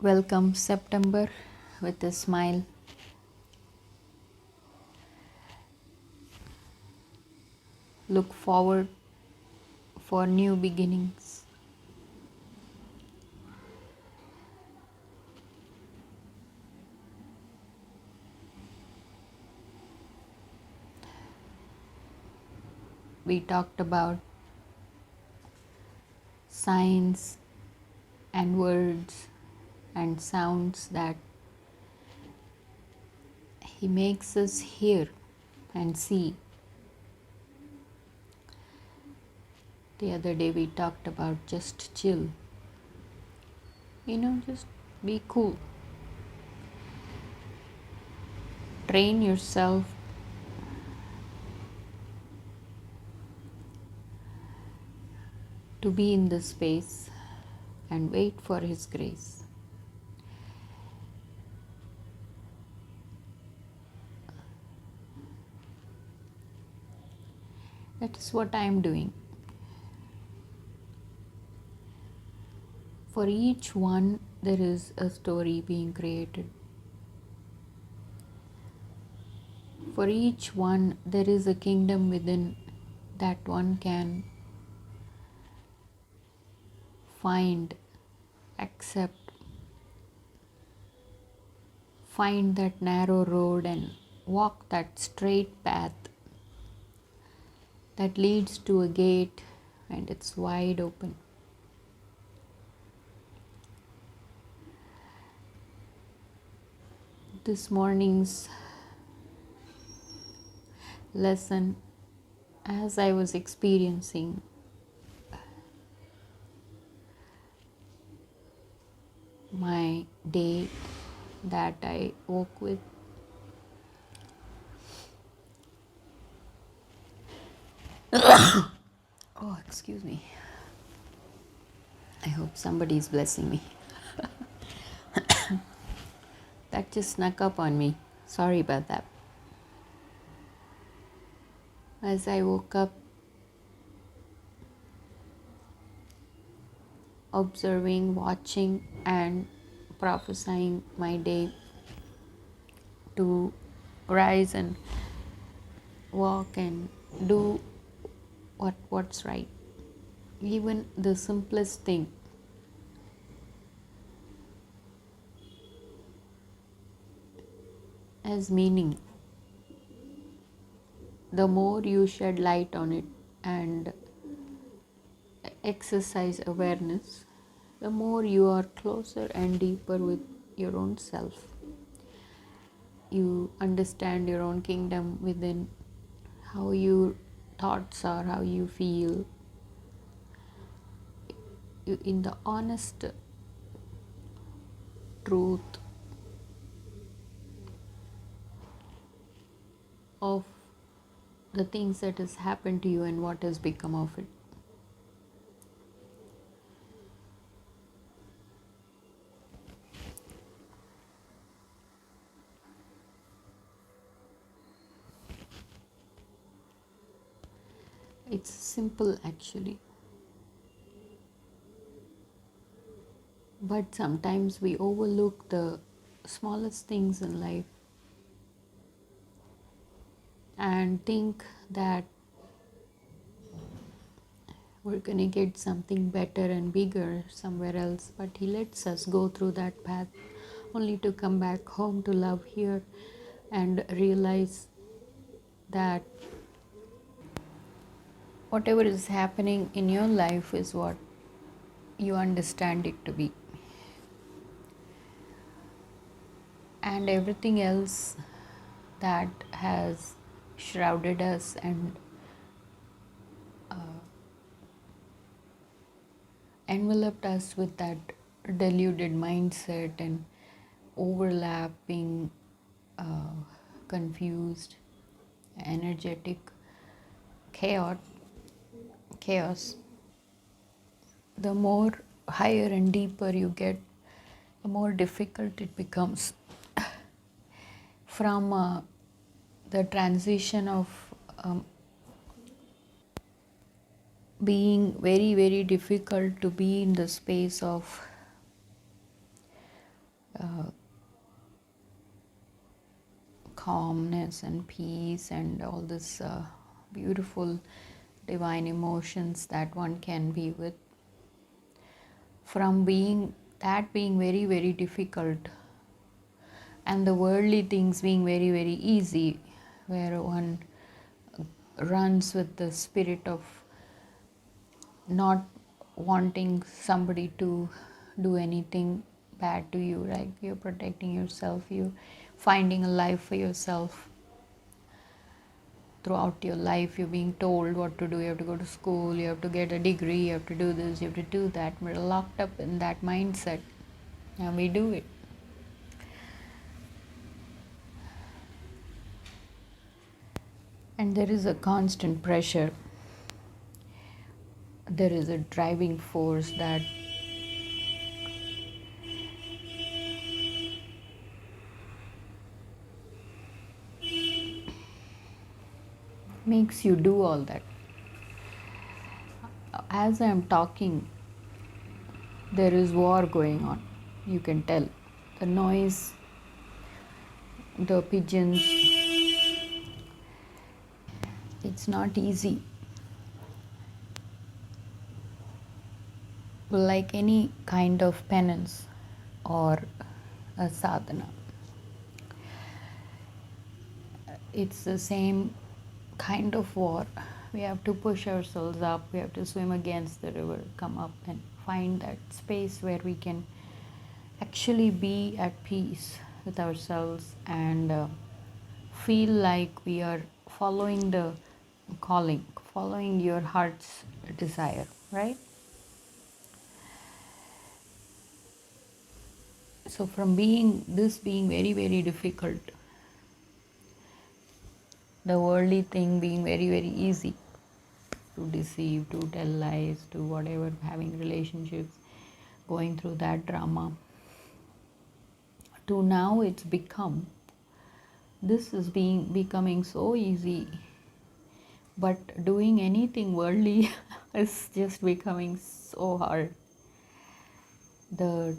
Welcome September with a smile. Look forward for new beginnings. We talked about signs and words and sounds that He makes us hear and see. The other day we talked about just chill. Just be cool. Train yourself to be in this space and wait for His grace. That is what I am doing. For each one, there is a story being created. For each one, there is a kingdom within that one can find, accept, find that narrow road and walk that straight path that leads to a gate and it's wide open. This morning's lesson, as I was experiencing my day that I woke with, oh, excuse me. I hope somebody is blessing me. That just snuck up on me. Sorry about that. As I woke up, observing, watching, and prophesying my day to rise and walk and do what's right. Even the simplest thing has meaning. The more you shed light on it and exercise awareness, the more you are closer and deeper with your own self. You understand your own kingdom within, how your thoughts are, how you feel. In the honest truth of the things that has happened to you and what has become of it. It's simple actually. But sometimes we overlook the smallest things in life and think that we're going to get something better and bigger somewhere else. But He lets us go through that path only to come back home to love here and realize that whatever is happening in your life is what you understand it to be. And everything else that has shrouded us and enveloped us with that deluded mindset and overlapping, confused, energetic chaos, the more higher and deeper you get, the more difficult it becomes. From the transition of being very, very difficult to be in the space of uh, calmness and peace and all this beautiful divine emotions that one can be with, from being very very difficult, and the worldly things being very very easy, where one runs with the spirit of not wanting somebody to do anything bad to you, right? You're protecting yourself, you finding a life for yourself. Throughout your life you're being told what to do. You have to go to school, you have to get a degree, you have to do this, you have to do that. We're locked up in that mindset and we do it. And there is a constant pressure, there is a driving force that makes you do all that. As I am talking, there is war going on. You can tell. The noise, the pigeons, it's not easy. Like any kind of penance or a sadhana, it's the same kind of war. We have to push ourselves up, we have to swim against the river, come up and find that space where we can actually be at peace with ourselves and feel like we are following the calling, following your heart's desire, right? So from being very very difficult, the worldly thing being very very easy, to deceive, to tell lies, to whatever, having relationships, going through that drama, to now it's become, this is becoming so easy, but doing anything worldly is just becoming so hard. The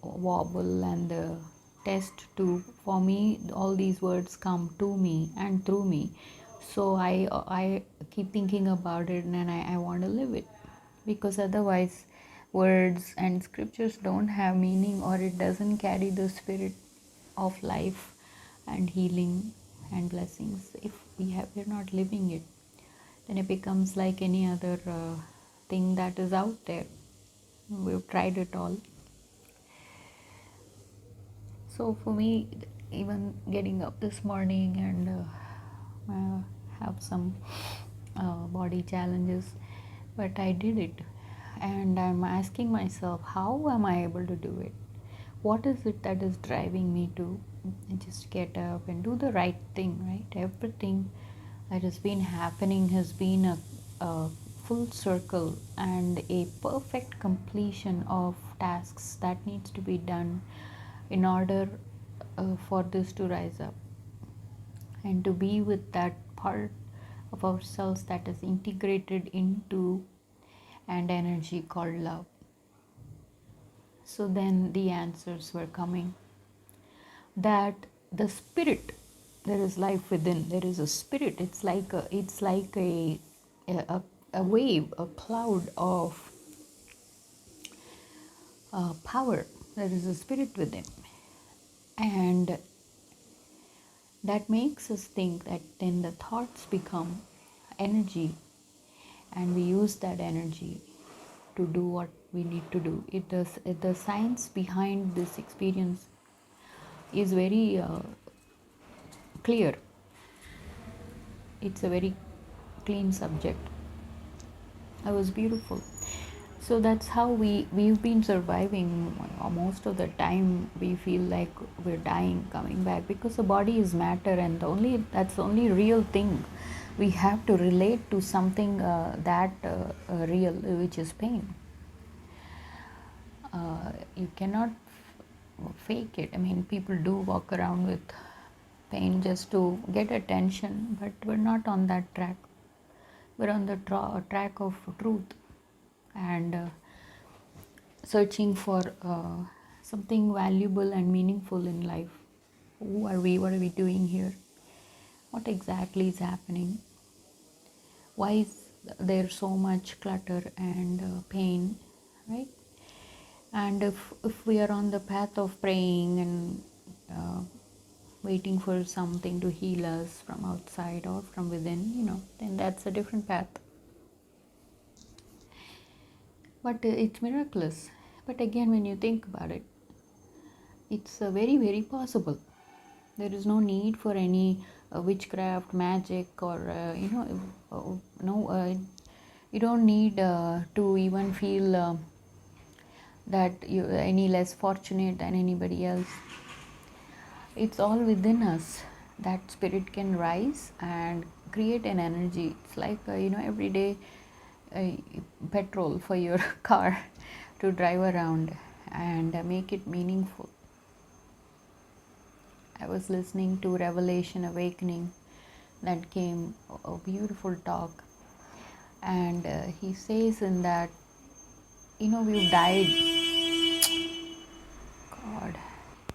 wobble and the test, to for me all these words come to me and through me, so I keep thinking about it, and I want to live it, because otherwise words and scriptures don't have meaning, or it doesn't carry the spirit of life and healing and blessings. If we're not living it, then it becomes like any other thing that is out there. We've tried it all. So for me, even getting up this morning and have some body challenges, but I did it, and I'm asking myself, how am I able to do it? What is it that is driving me to just get up and do the right thing, right? Everything that has been happening has been a full circle and a perfect completion of tasks that needs to be done in order for this to rise up and to be with that part of ourselves that is integrated into an energy called love. So then the answers were coming, that the spirit, there is life within, there is a spirit. It's like a wave, a cloud of power. There is a spirit within, and that makes us think that then the thoughts become energy, and we use that energy to do what we need to do. The science behind this experience is very clear. It's a very clean subject. It was beautiful. So that's how we've been surviving. Most of the time we feel like we're dying, coming back, because the body is matter, and that's the only real thing. We have to relate to something that real, which is pain. You cannot fake it. I mean, people do walk around with pain just to get attention, but we're not on that track. We're on the track of truth and searching for something valuable and meaningful in life. Who are we? What are we doing here? What exactly is happening? Why is there so much clutter and pain, right? And if we are on the path of praying and uh, waiting for something to heal us from outside or from within, then that's a different path. But it's miraculous. But again, when you think about it, it's very, very possible. There is no need for any witchcraft, magic, or no. You don't need to even feel that you're any less fortunate than anybody else. It's all within us. That spirit can rise and create an energy. It's like every day uh, petrol for your car to drive around and make it meaningful. I was listening to Revelation Awakening that came, a beautiful talk, and he says in that, we've died. God,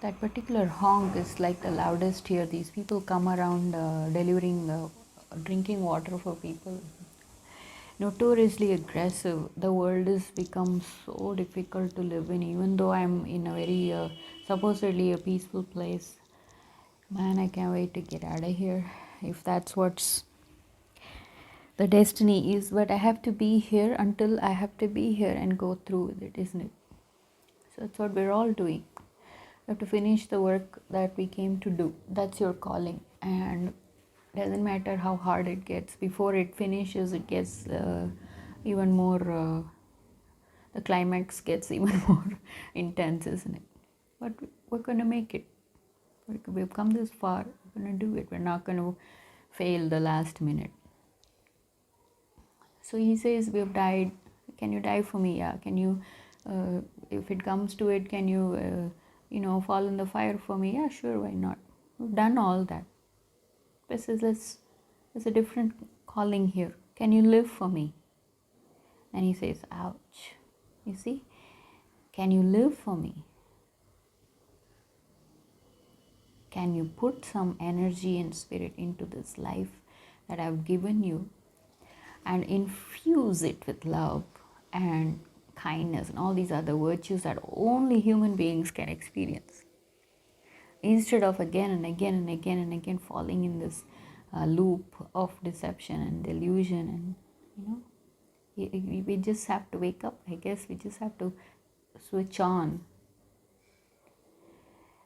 that particular honk is like the loudest here. These people come around delivering drinking water for people. Notoriously aggressive. The world has become so difficult to live in, even though I'm in a very supposedly a peaceful place. Man, I can't wait to get out of here if that's what's the destiny is. But I have to be here until I have to be here and go through with it, isn't it? So that's what we're all doing. You have to finish the work that we came to do. That's your calling. And doesn't matter how hard it gets. Before it finishes, it gets even more, the climax gets even more intense, isn't it? But we're going to make it. We've come this far. We're going to do it. We're not going to fail the last minute. So he says, we've died. Can you die for me? Yeah. Can you, if it comes to it, can you, fall in the fire for me? Yeah, sure. Why not? We've done all that. This is there's a different calling here. Can you live for me? And he says, ouch. You see? Can you live for me? Can you put some energy and spirit into this life that I've given you and infuse it with love and kindness and all these other virtues that only human beings can experience? Instead of again and again and again and again falling in this loop of deception and delusion, and we just have to wake up. I guess we just have to switch on.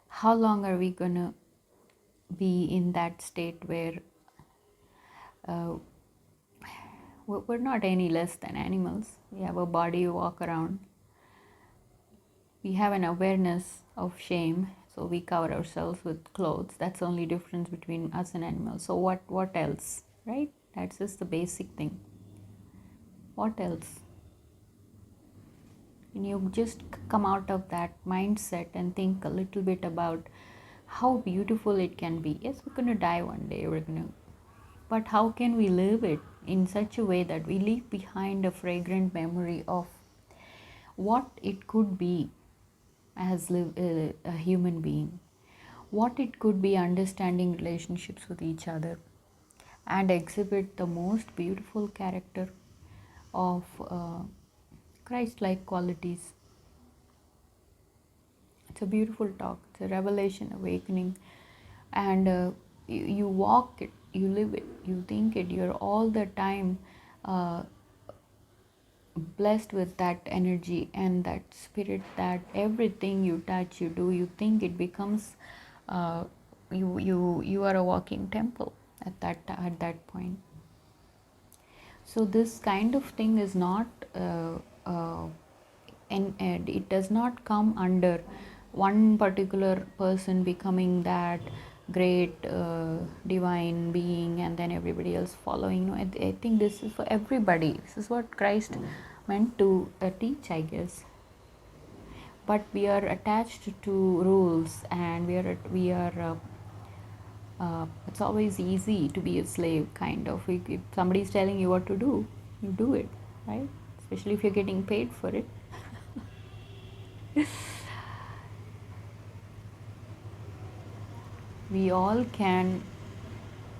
How long are we gonna be in that state where we're not any less than animals? We have a body, we walk around. We have an awareness of shame, so we cover ourselves with clothes. That's the only difference between us and animals. So what else, right? That's just the basic thing. What else? And you just come out of that mindset and think a little bit about how beautiful it can be. Yes, we're going to die one day. But how can we live it in such a way that we leave behind a fragrant memory of what it could be as a human being, what it could be understanding relationships with each other, and exhibit the most beautiful character of Christ-like qualities. It's a beautiful talk. It's a revelation awakening, and you walk it, you live it, you think it. You're all the time blessed with that energy and that spirit, that everything you touch, you do, you think, it becomes you are a walking temple at that point. So this kind of thing is not and it does not come under one particular person becoming that great divine being and then everybody else following. No, I think this is for everybody. This is what Christ meant to teach, I guess. But we are attached to rules, and we are it's always easy to be a slave, kind of. If somebody's telling you what to do, you do it, right? Especially if you're getting paid for it. We all can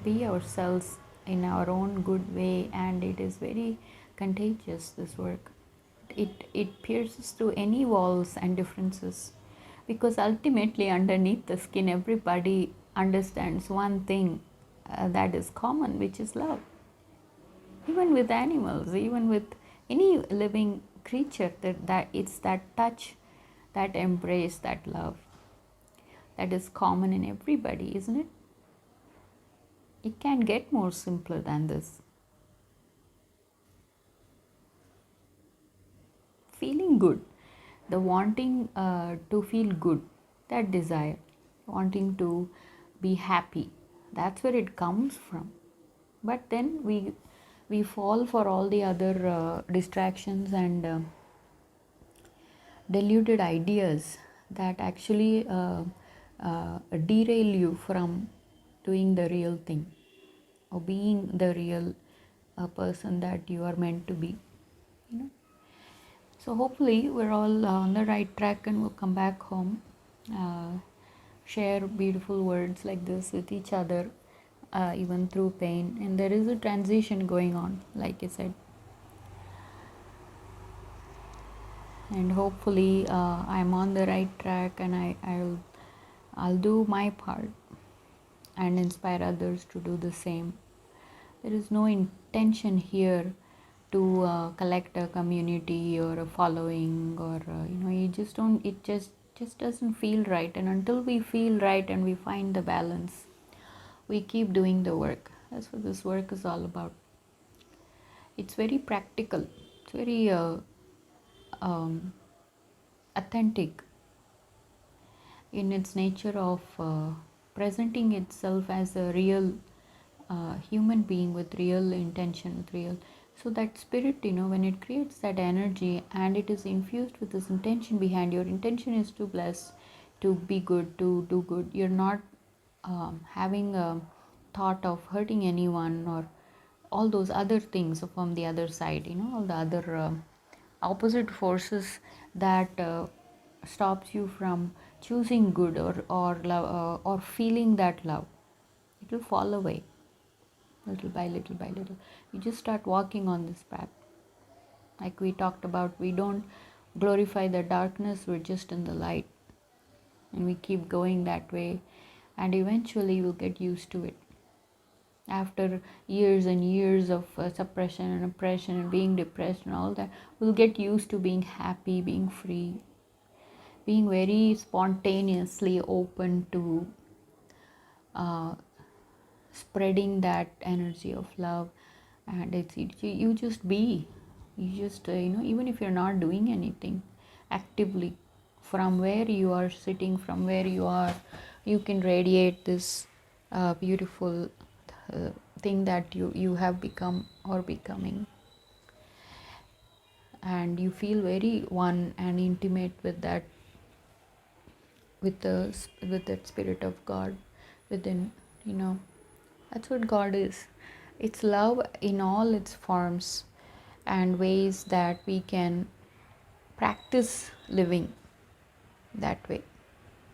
be ourselves in our own good way, and it is very contagious, this work. It pierces through any walls and differences, because ultimately underneath the skin everybody understands one thing that is common, which is love. Even with animals, even with any living creature, that it's that touch, that embrace, that love that is common in everybody, isn't it? It can't get more simpler than this. Feeling good, the wanting to feel good, that desire, wanting to be happy, that's where it comes from. But then we fall for all the other distractions and deluded ideas that actually derail you from doing the real thing or being the real person that you are meant to be, you know. So hopefully we're all on the right track and we'll come back home, uh, share beautiful words like this with each other, even through pain. And there is a transition going on, like I said. And hopefully I'm on the right track, and I'll do my part and inspire others to do the same. There is no intention here to collect a community or a following, or you just don't, it just doesn't feel right. And until we feel right and we find the balance, we keep doing the work. That's what this work is all about. It's very practical, it's very um, authentic in its nature of presenting itself as a real human being with real intention, with real. So that spirit, when it creates that energy and it is infused with this intention behind, your intention is to bless, to be good, to do good. You're not having a thought of hurting anyone or all those other things from the other side, all the other opposite forces that stops you from choosing good or love, or feeling that love. It will fall away little by little by little. You just start walking on this path. Like we talked about, we don't glorify the darkness, we're just in the light, and we keep going that way, and eventually we'll get used to it. After years and years of suppression and oppression and being depressed and all that, we'll get used to being happy, being free, being very spontaneously open to uh, spreading that energy of love. And you just be, you just even if you're not doing anything actively, from where you are sitting, from where you are, you can radiate this beautiful thing that you have become or becoming, and you feel very one and intimate with that, with that spirit of God within. That's what God is. It's love in all its forms and ways that we can practice living that way.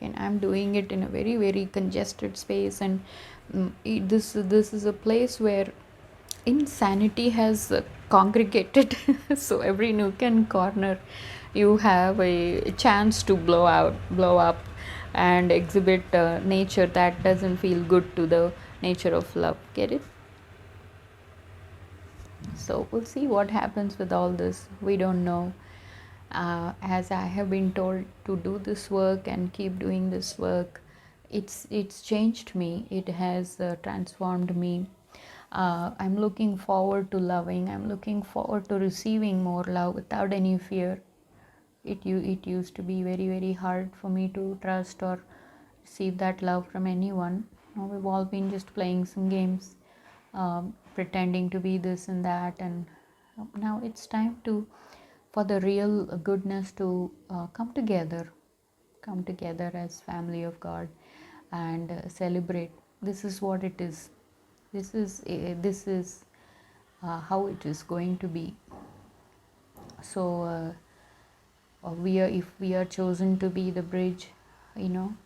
And I'm doing it in a very, very congested space, and this is a place where insanity has congregated. So every nook and corner, you have a chance to blow up, and exhibit nature that doesn't feel good to the nature of love. Get it? So we'll see what happens with all this. We don't know. As I have been told to do this work and keep doing this work, it's changed me. It has transformed me. I'm looking forward to loving. I'm looking forward to receiving more love without any fear. It used to be very, very hard for me to trust or receive that love from anyone. We've all been just playing some games, pretending to be this and that, and now it's time for the real goodness to come together as family of God, and celebrate. This is what it is. This is how it is going to be. So if we are chosen to be the bridge,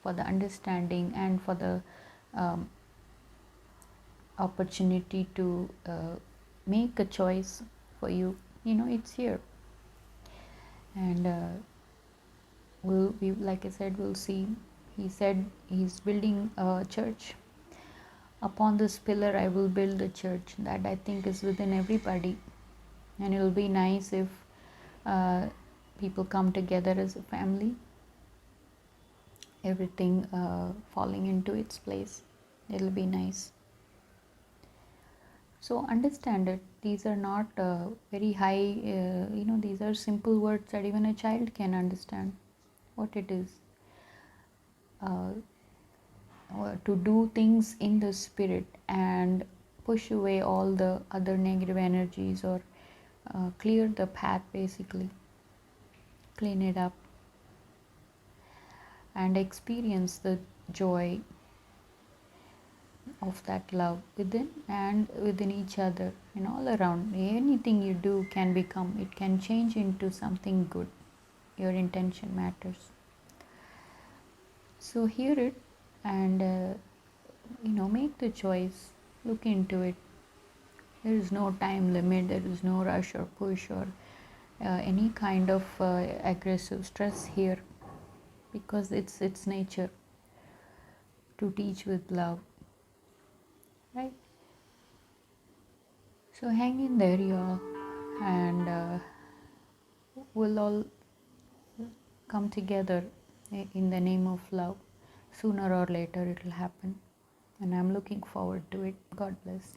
for the understanding and for the um, opportunity to make a choice for you. It's here. And like I said, we'll see. He said he's building a church. Upon this pillar I will build a church. That, I think, is within everybody. And it'll be nice if uh, people come together as a family, everything falling into its place. It'll be nice. So understand it. These are not very high, these are simple words that even a child can understand what it is. To do things in the spirit and push away all the other negative energies, or clear the path, basically clean it up, and experience the joy of that love within and within each other and all around. Anything you do can become, it can change into something good. Your intention matters. So hear it, and make the choice. Look into it. There is no time limit, there is no rush or push or any kind of aggressive stress here, because it's nature to teach with love, right? So hang in there, y'all, and we'll all come together in the name of love. Sooner or later, it'll happen, and I'm looking forward to it. God bless.